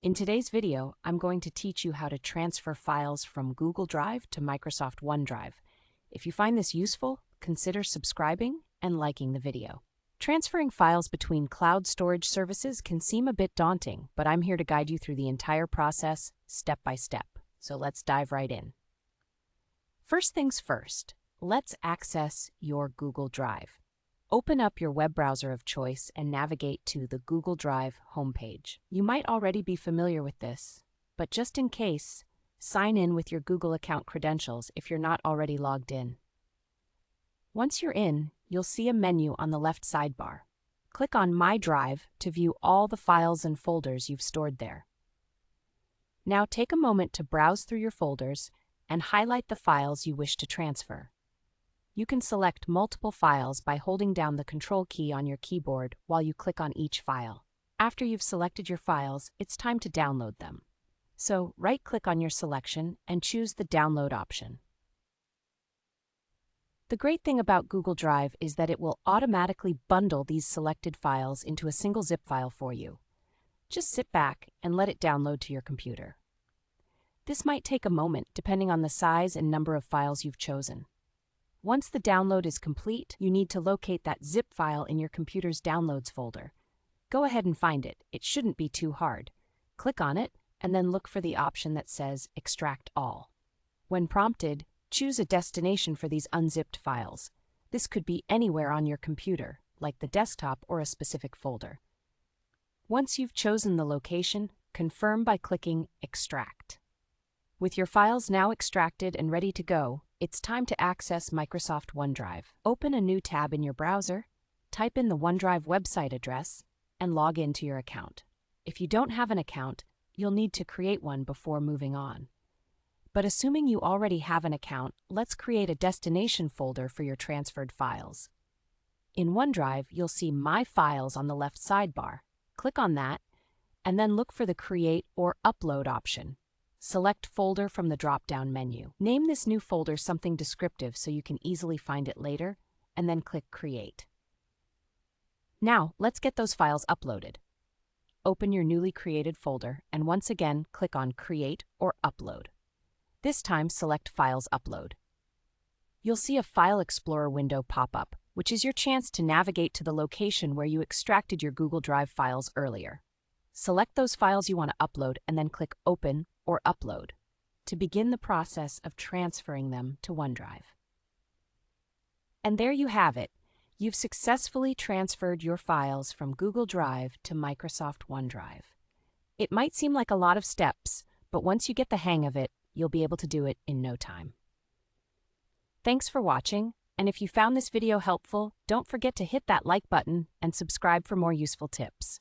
In today's video, I'm going to teach you how to transfer files from Google Drive to Microsoft OneDrive. If you find this useful, consider subscribing and liking the video. Transferring files between cloud storage services can seem a bit daunting, but I'm here to guide you through the entire process, step by step. So let's dive right in. First things first, let's access your Google Drive. Open up your web browser of choice and navigate to the Google Drive homepage. You might already be familiar with this, but just in case, sign in with your Google account credentials if you're not already logged in. Once you're in, you'll see a menu on the left sidebar. Click on My Drive to view all the files and folders you've stored there. Now take a moment to browse through your folders and highlight the files you wish to transfer. You can select multiple files by holding down the Control key on your keyboard while you click on each file. After you've selected your files, it's time to download them. So right-click on your selection and choose the Download option. The great thing about Google Drive is that it will automatically bundle these selected files into a single zip file for you. Just sit back and let it download to your computer. This might take a moment depending on the size and number of files you've chosen. Once the download is complete, you need to locate that zip file in your computer's Downloads folder. Go ahead and find it. It shouldn't be too hard. Click on it, and then look for the option that says Extract All. When prompted, choose a destination for these unzipped files. This could be anywhere on your computer, like the desktop or a specific folder. Once you've chosen the location, confirm by clicking Extract. With your files now extracted and ready to go, it's time to access Microsoft OneDrive. Open a new tab in your browser, type in the OneDrive website address, and log into your account. If you don't have an account, you'll need to create one before moving on. But assuming you already have an account, let's create a destination folder for your transferred files. In OneDrive, you'll see My Files on the left sidebar. Click on that, and then look for the Create or Upload option. Select Folder from the drop-down menu. Name this new folder something descriptive so you can easily find it later, and then click Create. Now, let's get those files uploaded. Open your newly created folder, and once again, click on Create or Upload. This time, select Files Upload. You'll see a File Explorer window pop up, which is your chance to navigate to the location where you extracted your Google Drive files earlier. Select those files you want to upload and then click Open or Upload to begin the process of transferring them to OneDrive. And there you have it. You've successfully transferred your files from Google Drive to Microsoft OneDrive. It might seem like a lot of steps, but once you get the hang of it, you'll be able to do it in no time. Thanks for watching, and if you found this video helpful, don't forget to hit that like button and subscribe for more useful tips.